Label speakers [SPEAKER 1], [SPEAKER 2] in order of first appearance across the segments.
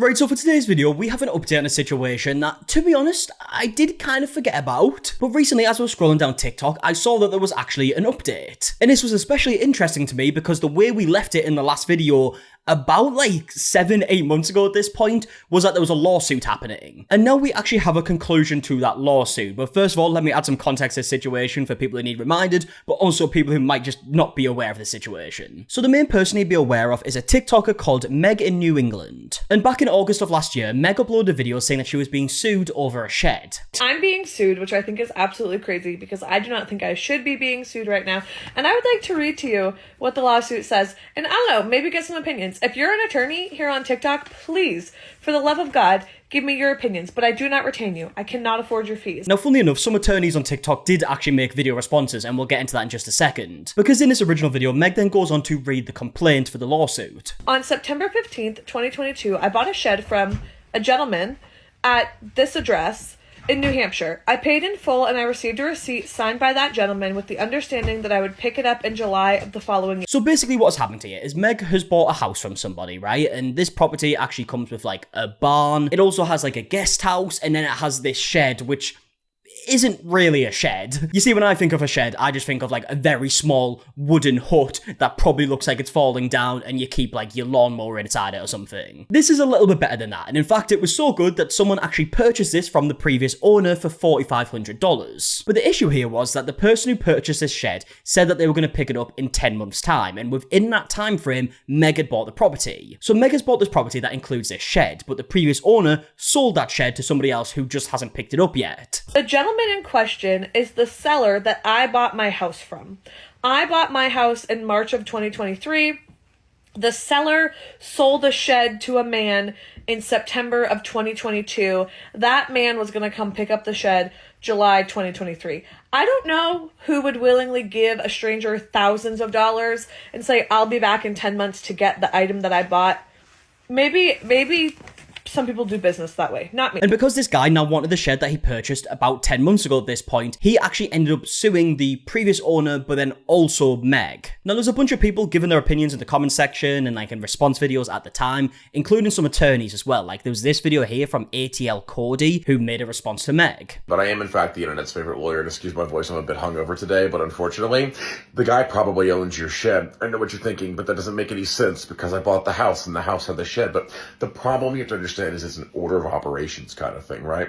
[SPEAKER 1] Right, so for today's video, we have an update on a situation that, to be honest, I did kind of forget about. But recently, as I was scrolling down TikTok, I saw that there was actually an update. And this was especially interesting to me because the way we left it in the last video, about like 7-8 months ago at this point, was that there was a lawsuit happening. And now we actually have a conclusion to that lawsuit. But first of all, let me add some context to this situation for people who need reminded, but also people who might just not be aware of the situation. So the main person you'd be aware of is a TikToker called Meg in New England. And back in August of last year, Meg uploaded a video saying that she was being sued over a shed.
[SPEAKER 2] I'm being sued, which I think is absolutely crazy because I do not think I should be being sued right now. And I would like to read to you what the lawsuit says. And I don't know, maybe get some opinions. If you're an attorney here on TikTok, please, for the love of God, give me your opinions, but I do not retain you. I cannot afford your fees.
[SPEAKER 1] Now, funnily enough, some attorneys on TikTok did actually make video responses, and we'll get into that in just a second. Because in this original video, Meg then goes on to read the complaint for the lawsuit.
[SPEAKER 2] On September 15th, 2022, I bought a shed from a gentleman at this address in New Hampshire. I paid in full and I received a receipt signed by that gentleman with the understanding that I would pick it up in July of the following year.
[SPEAKER 1] So basically what's happened here is Meg has bought a house from somebody, right? And this property actually comes with like a barn. It also has like a guest house, and then it has this shed, which isn't really a shed. You see, when I think of a shed, I just think of like a very small wooden hut that probably looks like it's falling down and you keep like your lawnmower inside it or something. This is a little bit better than that, and in fact it was so good that someone actually purchased this from the previous owner for $4,500. But the issue here was that the person who purchased this shed said that they were going to pick it up in 10 months time, and within that time frame, Meg had bought the property. So Meg has bought this property that includes this shed, but the previous owner sold that shed to somebody else who just hasn't picked it up yet.
[SPEAKER 2] The gentleman in question is the seller that I bought my house from. I bought my house in March of 2023. The seller sold a shed to a man in September of 2022. That man was going to come pick up the shed July 2023. I don't know who would willingly give a stranger thousands of dollars and say, I'll be back in 10 months to get the item that I bought. Maybe some people do business that way, not me.
[SPEAKER 1] And because this guy now wanted the shed that he purchased about 10 months ago at this point, he actually ended up suing the previous owner, but then also Meg. Now, there's a bunch of people giving their opinions in the comment section and like in response videos at the time, including some attorneys as well. Like there was this video here from ATL Cody who made a response to Meg.
[SPEAKER 3] But I am in fact the internet's favorite lawyer, and excuse my voice, I'm a bit hungover today, but unfortunately, the guy probably owns your shed. I know what you're thinking, but that doesn't make any sense because I bought the house and the house had the shed. But the problem you have to understand is it's an order of operations kind of thing, right?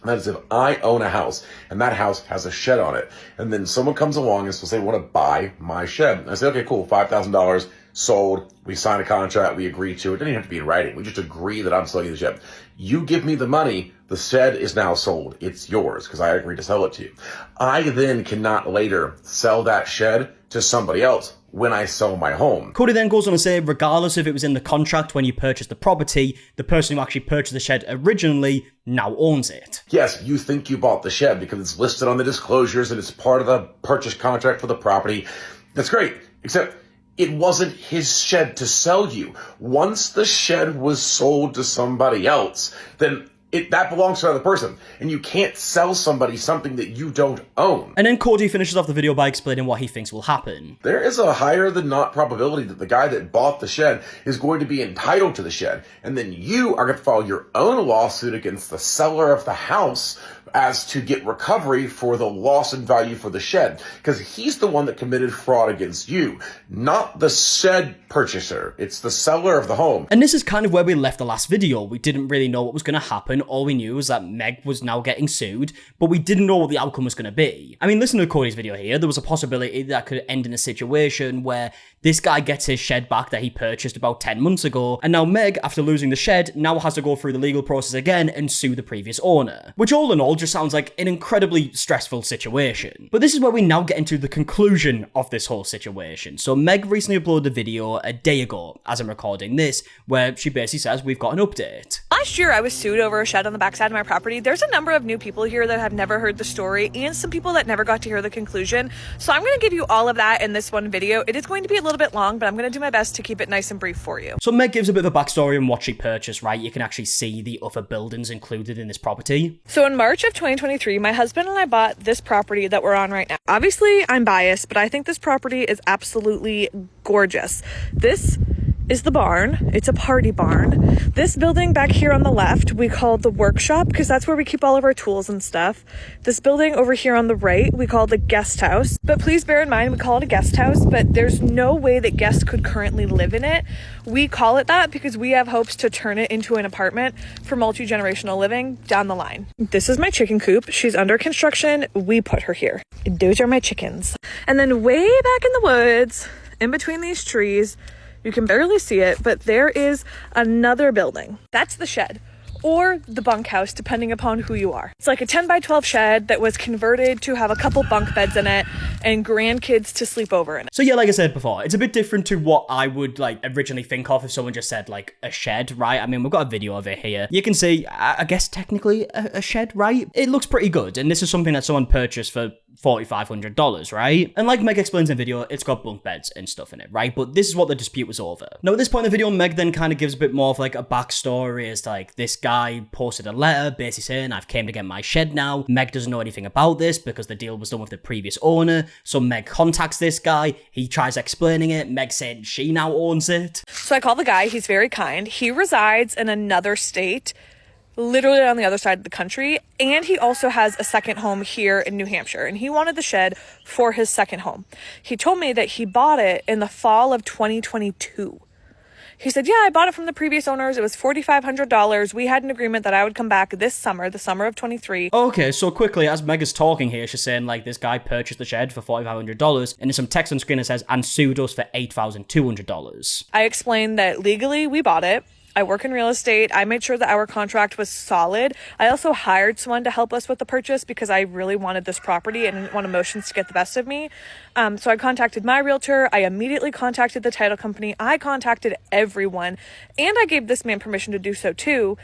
[SPEAKER 3] That is, if I own a house and that house has a shed on it, and then someone comes along and says they want to buy my shed. I say, okay, cool, $5,000 sold. We sign a contract. We agree to it. It doesn't even have to be in writing. We just agree that I'm selling you the shed. You give me the money. The shed is now sold. It's yours because I agreed to sell it to you. I then cannot later sell that shed to somebody else when I sell my home.
[SPEAKER 1] Cody then goes on to say, regardless if it was in the contract when you purchased the property, the person who actually purchased the shed originally now owns it.
[SPEAKER 3] Yes, you think you bought the shed because it's listed on the disclosures and it's part of the purchase contract for the property. That's great, except it wasn't his shed to sell you. Once the shed was sold to somebody else, then that belongs to another person, and you can't sell somebody something that you don't own.
[SPEAKER 1] And then Cody finishes off the video by explaining what he thinks will happen.
[SPEAKER 3] There is a higher than not probability that the guy that bought the shed is going to be entitled to the shed, and then you are going to file your own lawsuit against the seller of the house as to get recovery for the loss in value for the shed, because he's the one that committed fraud against you, not the shed purchaser. It's the seller of the home.
[SPEAKER 1] And this is kind of where we left the last video. We didn't really know what was going to happen. All we knew was that Meg was now getting sued, but we didn't know what the outcome was going to be. I mean, listen to Cody's video here. There was a possibility that could end in a situation where this guy gets his shed back that he purchased about 10 months ago, and now Meg, after losing the shed, now has to go through the legal process again and sue the previous owner, which all in all just sounds like an incredibly stressful situation. But this is where we now get into the conclusion of this whole situation. So Meg recently uploaded a video a day ago, as I'm recording this, where she basically says we've got an update.
[SPEAKER 2] Last year, I was sued over a shed on the backside of my property. There's a number of new people here that have never heard the story and some people that never got to hear the conclusion. So I'm going to give you all of that in this one video. It is going to be a little bit long, but I'm going to do my best to keep it nice and brief for you.
[SPEAKER 1] So Meg gives a bit of a backstory on what she purchased, right? You can actually see the other buildings included in this property.
[SPEAKER 2] So in March of 2023, my husband and I bought this property that we're on right now. Obviously, I'm biased, but I think this property is absolutely gorgeous. This is the barn. It's a party barn. This building back here on the left, we call the workshop because that's where we keep all of our tools and stuff. This building over here on the right, we call the guest house. But please bear in mind, we call it a guest house, but there's no way that guests could currently live in it. We call it that because we have hopes to turn it into an apartment for multi-generational living down the line. This is my chicken coop. She's under construction. We put her here. Those are my chickens. And then way back in the woods, in between these trees, you can barely see it, but there is another building. That's the shed, or the bunkhouse, depending upon who you are. It's like a 10 by 12 shed that was converted to have a couple bunk beds in it and grandkids to sleep over in it.
[SPEAKER 1] So yeah, like I said before, it's a bit different to what I would like originally think of if someone just said like a shed, right? I mean, we've got a video of it here. You can see, I guess technically a shed, right? It looks pretty good, and this is something that someone purchased for $4,500, right? And like Meg explains in the video, it's got bunk beds and stuff in it, right? But this is what the dispute was over. Now, at this point in the video, Meg then kind of gives a bit more of like a backstory as to, like, this guy posted a letter basically saying, I've came to get my shed now. Meg doesn't know anything about this because the deal was done with the previous owner. So Meg contacts this guy. He tries explaining it. Meg said she now owns it.
[SPEAKER 2] So I call the guy. He's very kind. He resides in another state, literally on the other side of the country, and he also has a second home here in New Hampshire, and he wanted the shed for his second home. He told me that he bought it in the fall of 2022. He said, yeah, I bought it from the previous owners. It was $4,500. We had an agreement that I would come back this summer, the summer of 23.
[SPEAKER 1] Okay, so quickly, as Meg is talking here, she's saying, like, this guy purchased the shed for $4,500, and there's some text on screen that says, and sued us for $8,200.
[SPEAKER 2] I explained that legally we bought it. I work in real estate. I made sure that our contract was solid. I also hired someone to help us with the purchase because I really wanted this property and didn't want emotions to get the best of me. So I contacted my realtor. I immediately contacted the title company. I contacted everyone, and I gave this man permission to do so too,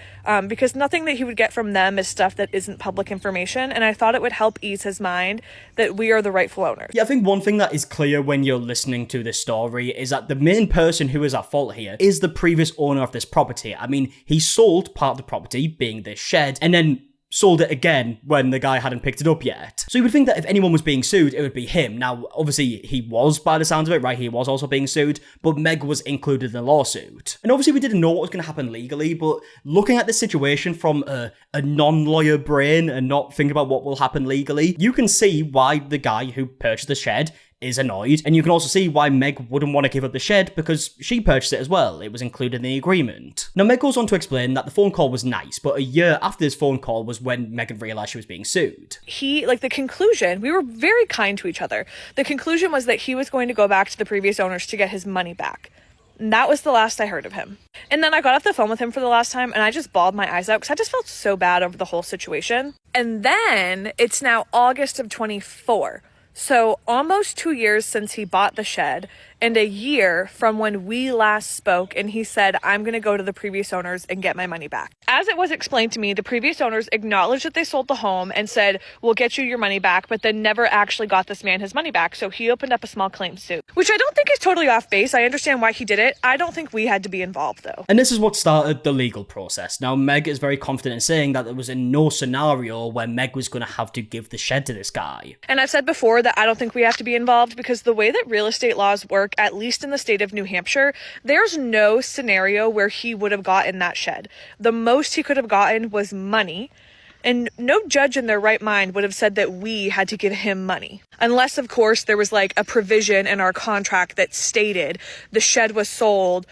[SPEAKER 2] because nothing that he would get from them is stuff that isn't public information. And I thought it would help ease his mind that we are the rightful owners.
[SPEAKER 1] Yeah, I think one thing that is clear when you're listening to this story is that the main person who is at fault here is the previous owner of this property. I mean, he sold part of the property, being this shed, and then sold it again when the guy hadn't picked it up yet. So you would think that if anyone was being sued, it would be him. Now, obviously, he was, by the sounds of it, right? He was also being sued, but Meg was included in the lawsuit. And obviously, we didn't know what was going to happen legally, but looking at this situation from a non-lawyer brain and not thinking about what will happen legally, you can see why the guy who purchased the shed is annoyed, and you can also see why Meg wouldn't want to give up the shed because she purchased it as well. It was included in the agreement. Now, Meg goes on to explain that the phone call was nice, but a year after this phone call was when Megan realized she was being sued.
[SPEAKER 2] The conclusion, we were very kind to each other. The conclusion was that he was going to go back to the previous owners to get his money back. And that was the last I heard of him. And then I got off the phone with him for the last time, and I just bawled my eyes out because I just felt so bad over the whole situation. And then it's now August of 24. So almost 2 years since he bought the shed, and a year from when we last spoke, and he said, I'm going to go to the previous owners and get my money back. As it was explained to me, the previous owners acknowledged that they sold the home and said, we'll get you your money back, but then never actually got this man his money back. So he opened up a small claims suit, which I don't think is totally off base. I understand why he did it. I don't think we had to be involved, though.
[SPEAKER 1] And this is what started the legal process. Now, Meg is very confident in saying that there was in no scenario where Meg was going to have to give the shed to this guy.
[SPEAKER 2] And I've said before that I don't think we have to be involved because the way that real estate laws work, at least in the state of New Hampshire, there's no scenario where he would have gotten that shed. The most he could have gotten was money, and no judge in their right mind would have said that we had to give him money. Unless, of course, there was like a provision in our contract that stated the shed was sold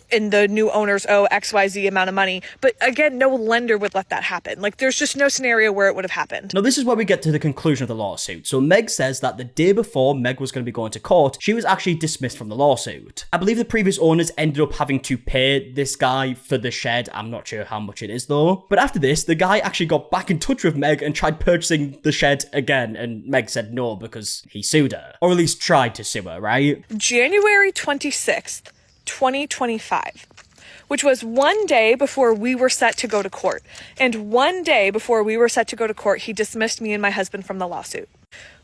[SPEAKER 2] and the new owners owe XYZ amount of money. But again, no lender would let that happen. Like, there's just no scenario where it would have happened.
[SPEAKER 1] Now, this is where we get to the conclusion of the lawsuit. So Meg says that the day before Meg was going to be going to court, she was actually dismissed from the lawsuit. I believe the previous owners ended up having to pay this guy for the shed. I'm not sure how much it is though. But after this, the guy actually got back in touch with Meg and tried purchasing the shed again. And Meg said no because he sued her. Or at least tried to sue her, right?
[SPEAKER 2] January 26th. 2025, which was one day before we were set to go to court. And one day before we were set to go to court, he dismissed me and my husband from the lawsuit.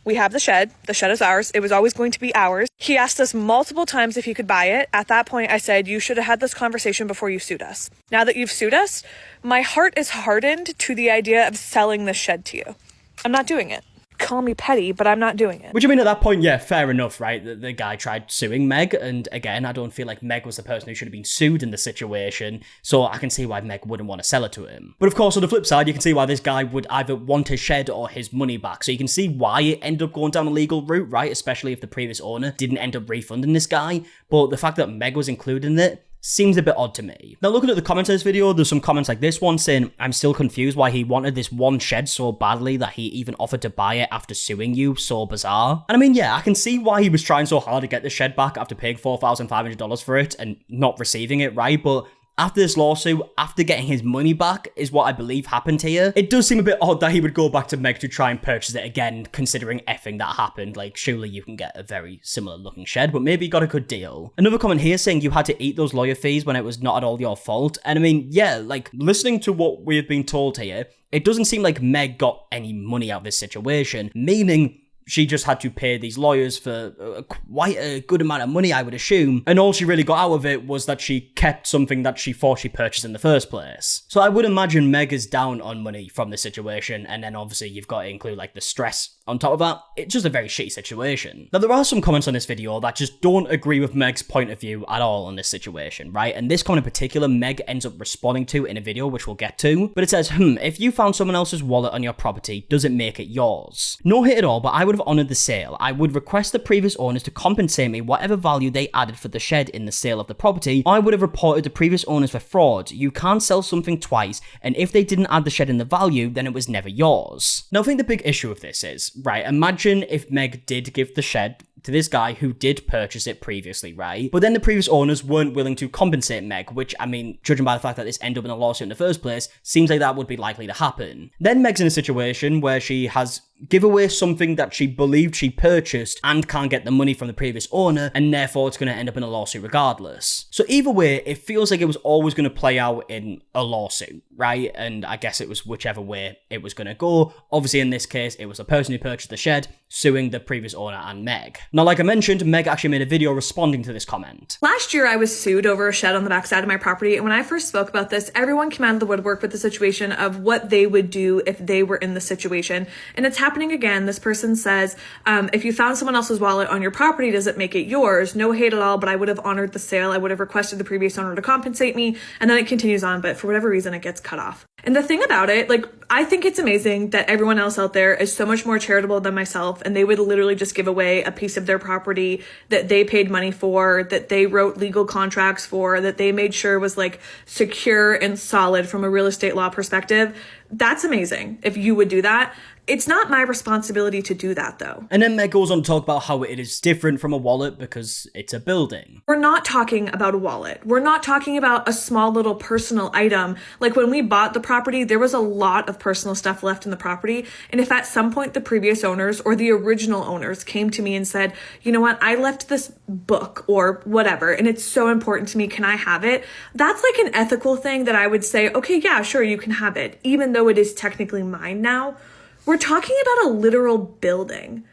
[SPEAKER 2] We have the shed. The shed is ours. It was always going to be ours. He asked us multiple times if he could buy it. At that point, I said, you should have had this conversation before you sued us. Now that you've sued us, my heart is hardened to the idea of selling this shed to you. I'm not doing it. Call me petty, but I'm not doing it.
[SPEAKER 1] Which, I mean, at that point, yeah, fair enough, right? The guy tried suing Meg, and again, I don't feel like Meg was the person who should have been sued in the situation, so I can see why Meg wouldn't want to sell it to him. But of course, on the flip side, you can see why this guy would either want his shed or his money back, so you can see why it ended up going down a legal route, right? Especially if the previous owner didn't end up refunding this guy, but the fact that Meg was included in it seems a bit odd to me. Now, looking at the comments of this video, there's some comments like this one saying, I'm still confused why he wanted this one shed so badly that he even offered to buy it after suing you. So bizarre. And I mean, yeah, I can see why he was trying so hard to get the shed back after paying $4,500 for it and not receiving it, right? But after this lawsuit, after getting his money back, is what I believe happened here. It does seem a bit odd that he would go back to Meg to try and purchase it again, considering effing that happened. Like, surely you can get a very similar looking shed, but maybe you got a good deal. Another comment here saying you had to eat those lawyer fees when it was not at all your fault. And I mean, yeah, like, listening to what we've been told here, it doesn't seem like Meg got any money out of this situation, meaning she just had to pay these lawyers for quite a good amount of money, I would assume. And all she really got out of it was that she kept something that she thought she purchased in the first place. So I would imagine Meg is down on money from this situation. And then obviously you've got to include like the stress on top of that. It's just a very shitty situation. Now, there are some comments on this video that just don't agree with Meg's point of view at all on this situation, right? And this comment in particular, Meg ends up responding to in a video, which we'll get to. But it says, if you found someone else's wallet on your property, does it make it yours? No hit at all, but I would have honored the sale. I would request the previous owners to compensate me whatever value they added for the shed in the sale of the property. I would have reported the previous owners for fraud. You can't sell something twice, and if they didn't add the shed in the value, then it was never yours. Now, I think the big issue of this is, right, imagine if Meg did give the shed to this guy who did purchase it previously, right? But then the previous owners weren't willing to compensate Meg, which, I mean, judging by the fact that this ended up in a lawsuit in the first place, seems like that would be likely to happen. Then Meg's in a situation where she has give away something that she believed she purchased and can't get the money from the previous owner, and therefore it's going to end up in a lawsuit regardless. So either way, it feels like it was always going to play out in a lawsuit, right? And I guess it was whichever way it was going to go. Obviously, in this case, it was the person who purchased the shed suing the previous owner and Meg. Now, like I mentioned, Meg actually made a video responding to this comment.
[SPEAKER 2] Last year, I was sued over a shed on the backside of my property, and when I first spoke about this, everyone came out of the woodwork with the situation of what they would do if they were in the situation. And it's happening again. This person says, if you found someone else's wallet on your property, does it make it yours? No hate at all, but I would have honored the sale. I would have requested the previous owner to compensate me. And then it continues on, but for whatever reason, it gets cut off. And the thing about it, like, I think it's amazing that everyone else out there is so much more charitable than myself, and they would literally just give away a piece of their property that they paid money for, that they wrote legal contracts for, that they made sure was like secure and solid from a real estate law perspective. That's amazing if you would do that. It's not my responsibility to do that, though.
[SPEAKER 1] And then Meg goes on to talk about how it is different from a wallet because it's a building.
[SPEAKER 2] We're not talking about a wallet. We're not talking about a small little personal item. Like when we bought the property, there was a lot of personal stuff left in the property. And if at some point the previous owners or the original owners came to me and said, you know what, I left this book or whatever, and it's so important to me, can I have it? That's like an ethical thing that I would say, okay, yeah, sure, you can have it, even though it is technically mine now. We're talking about a literal building.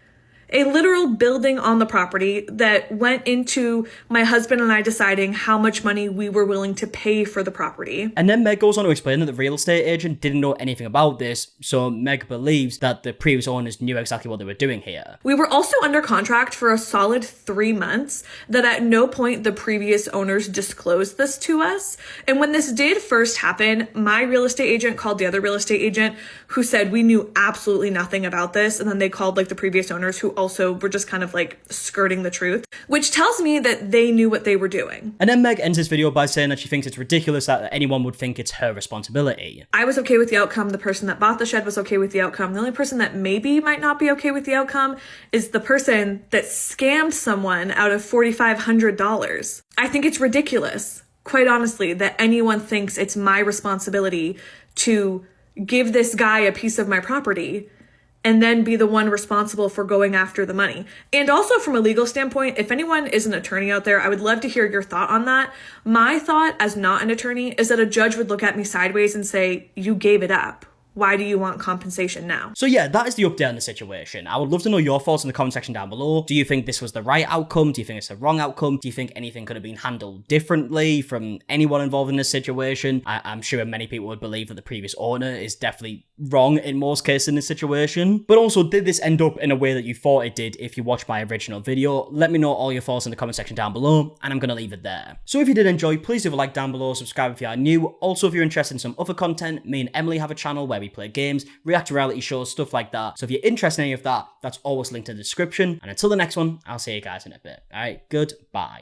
[SPEAKER 2] A literal building on the property that went into my husband and I deciding how much money we were willing to pay for the property.
[SPEAKER 1] And then Meg goes on to explain that the real estate agent didn't know anything about this, so Meg believes that the previous owners knew exactly what they were doing here.
[SPEAKER 2] We were also under contract for a solid 3 months, that at no point the previous owners disclosed this to us. And when this did first happen, my real estate agent called the other real estate agent who said we knew absolutely nothing about this. And then they called like the previous owners who also were just kind of like skirting the truth, which tells me that they knew what they were doing.
[SPEAKER 1] And then Meg ends this video by saying that she thinks it's ridiculous that anyone would think it's her responsibility.
[SPEAKER 2] I was okay with the outcome. The person that bought the shed was okay with the outcome. The only person that maybe might not be okay with the outcome is the person that scammed someone out of $4,500. I think it's ridiculous, quite honestly, that anyone thinks it's my responsibility to give this guy a piece of my property and then be the one responsible for going after the money. And also from a legal standpoint, if anyone is an attorney out there, I would love to hear your thought on that. My thought as not an attorney is that a judge would look at me sideways and say, you gave it up. Why do you want compensation now?
[SPEAKER 1] So yeah, that is the update on the situation. I would love to know your thoughts in the comment section down below. Do you think this was the right outcome? Do you think it's the wrong outcome? Do you think anything could have been handled differently from anyone involved in this situation? I'm sure many people would believe that the previous owner is definitely wrong in most cases in this situation. But also, did this end up in a way that you thought it did if you watched my original video? Let me know all your thoughts in the comment section down below, and I'm gonna leave it there. So if you did enjoy, please leave a like down below, subscribe if you are new. Also, if you're interested in some other content, me and Emily have a channel where we play games, react to reality shows, stuff like that. So if you're interested in any of that, that's always linked in the description. And until the next one, I'll see you guys in a bit. Alright, goodbye.